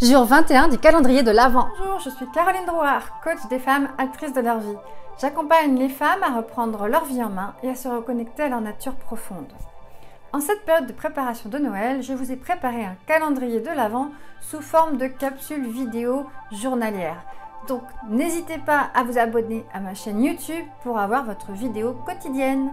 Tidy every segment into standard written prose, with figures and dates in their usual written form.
Jour 21 du calendrier de l'Avent. Bonjour, je suis Caroline Drouard, coach des femmes actrices de leur vie. J'accompagne les femmes à reprendre leur vie en main et à se reconnecter à leur nature profonde. En cette période de préparation de Noël, je vous ai préparé un calendrier de l'Avent sous forme de capsules vidéo journalières. Donc n'hésitez pas à vous abonner à ma chaîne YouTube pour avoir votre vidéo quotidienne.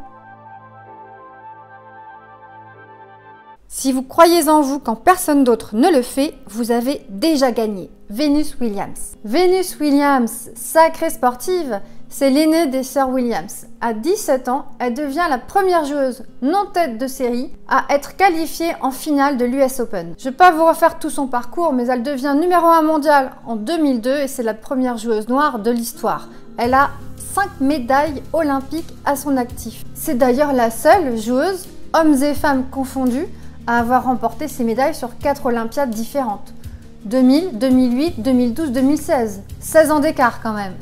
Si vous croyez en vous quand personne d'autre ne le fait, vous avez déjà gagné. Venus Williams. Venus Williams, sacrée sportive, c'est l'aînée des sœurs Williams. À 17 ans, elle devient la première joueuse non tête de série à être qualifiée en finale de l'US Open. Je ne vais pas vous refaire tout son parcours, mais elle devient numéro 1 mondial en 2002 et c'est la première joueuse noire de l'histoire. Elle a 5 médailles olympiques à son actif. C'est d'ailleurs la seule joueuse, hommes et femmes confondus, à avoir remporté ces médailles sur 4 Olympiades différentes. 2000, 2008, 2012, 2016. 16 ans d'écart quand même.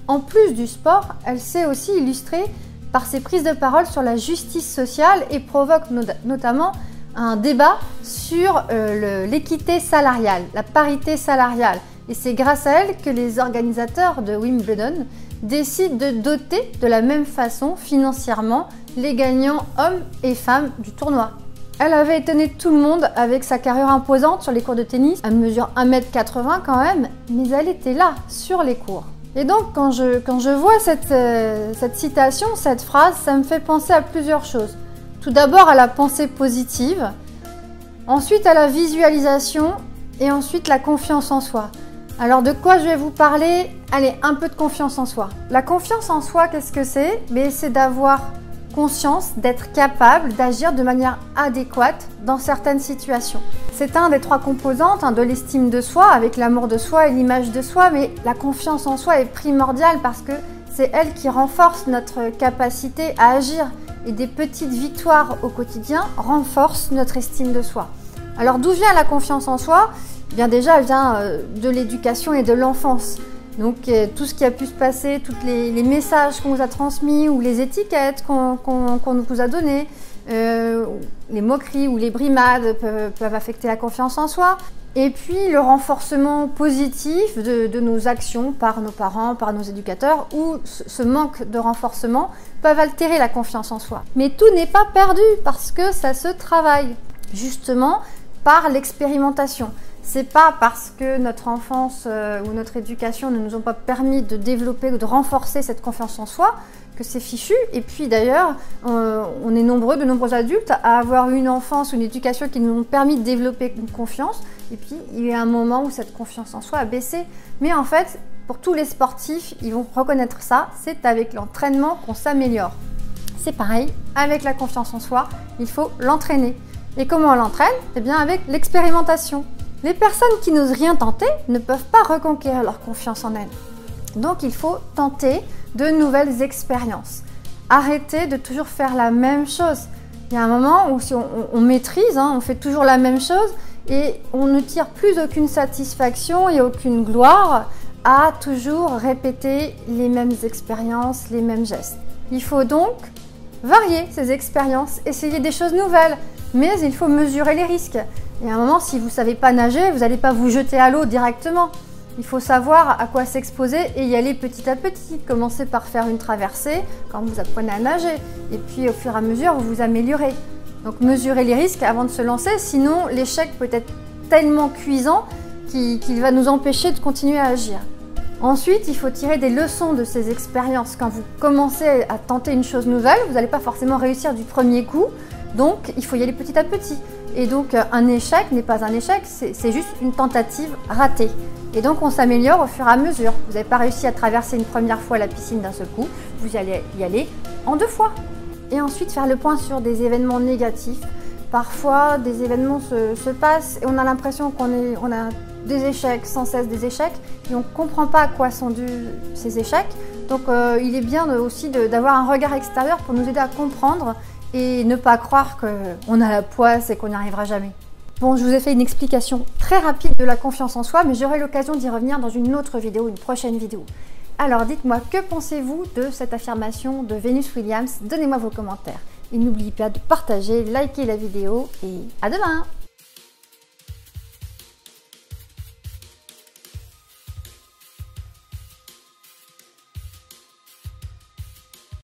En plus du sport, elle s'est aussi illustrée par ses prises de parole sur la justice sociale et provoque notamment un débat sur l'équité salariale, la parité salariale. Et c'est grâce à elle que les organisateurs de Wimbledon décident de doter de la même façon financièrement les gagnants hommes et femmes du tournoi. Elle avait étonné tout le monde avec sa carrure imposante sur les cours de tennis. Elle mesure 1,80 m quand même, mais elle était là, sur les cours. Et donc, quand je vois cette citation, cette phrase, ça me fait penser à plusieurs choses. Tout d'abord à la pensée positive, ensuite à la visualisation et ensuite la confiance en soi. Alors de quoi je vais vous parler? Allez, un peu de confiance en soi. La confiance en soi, qu'est-ce que c'est? C'est d'avoir conscience, d'être capable d'agir de manière adéquate dans certaines situations. C'est un des 3 composantes de l'estime de soi, avec l'amour de soi et l'image de soi, mais la confiance en soi est primordiale parce que c'est elle qui renforce notre capacité à agir et des petites victoires au quotidien renforcent notre estime de soi. Alors d'où vient la confiance en soi? Bien déjà, elle vient de l'éducation et de l'enfance. Donc tout ce qui a pu se passer, tous les messages qu'on vous a transmis ou les étiquettes qu'on vous a données, les moqueries ou les brimades peuvent affecter la confiance en soi. Et puis le renforcement positif de nos actions par nos parents, par nos éducateurs, ou ce manque de renforcement peuvent altérer la confiance en soi. Mais tout n'est pas perdu parce que ça se travaille, justement par l'expérimentation. C'est pas parce que notre enfance ou notre éducation ne nous ont pas permis de développer ou de renforcer cette confiance en soi que c'est fichu. Et puis d'ailleurs, on est de nombreux adultes à avoir eu une enfance ou une éducation qui nous ont permis de développer une confiance. Et puis il y a un moment où cette confiance en soi a baissé. Mais en fait, pour tous les sportifs, ils vont reconnaître ça. C'est avec l'entraînement qu'on s'améliore. C'est pareil, avec la confiance en soi, il faut l'entraîner. Et comment on l'entraîne? Eh bien avec l'expérimentation. Les personnes qui n'osent rien tenter ne peuvent pas reconquérir leur confiance en elles. Donc il faut tenter de nouvelles expériences. Arrêter de toujours faire la même chose. Il y a un moment où si on maîtrise, on fait toujours la même chose et on ne tire plus aucune satisfaction et aucune gloire à toujours répéter les mêmes expériences, les mêmes gestes. Il faut donc varier ces expériences, essayer des choses nouvelles, mais il faut mesurer les risques. Et à un moment, si vous ne savez pas nager, vous n'allez pas vous jeter à l'eau directement. Il faut savoir à quoi s'exposer et y aller petit à petit. Commencez par faire une traversée quand vous apprenez à nager. Et puis au fur et à mesure, vous vous améliorez. Donc mesurez les risques avant de se lancer, sinon l'échec peut être tellement cuisant qu'il va nous empêcher de continuer à agir. Ensuite, il faut tirer des leçons de ces expériences. Quand vous commencez à tenter une chose nouvelle, vous n'allez pas forcément réussir du premier coup. Donc, il faut y aller petit à petit. Et donc, un échec n'est pas un échec, c'est juste une tentative ratée. Et donc, on s'améliore au fur et à mesure. Vous n'avez pas réussi à traverser une première fois la piscine d'un seul coup, vous allez y aller en 2 fois. Et ensuite, faire le point sur des événements négatifs. Parfois, des événements se passent et on a l'impression qu'on a des échecs, sans cesse des échecs, et on ne comprend pas à quoi sont dus ces échecs. Donc, il est bien aussi d'avoir un regard extérieur pour nous aider à comprendre et ne pas croire qu'on a la poisse et qu'on n'y arrivera jamais. Bon, je vous ai fait une explication très rapide de la confiance en soi, mais j'aurai l'occasion d'y revenir dans une autre vidéo, une prochaine vidéo. Alors dites-moi, que pensez-vous de cette affirmation de Venus Williams? Donnez-moi vos commentaires. Et n'oubliez pas de partager, liker la vidéo et à demain!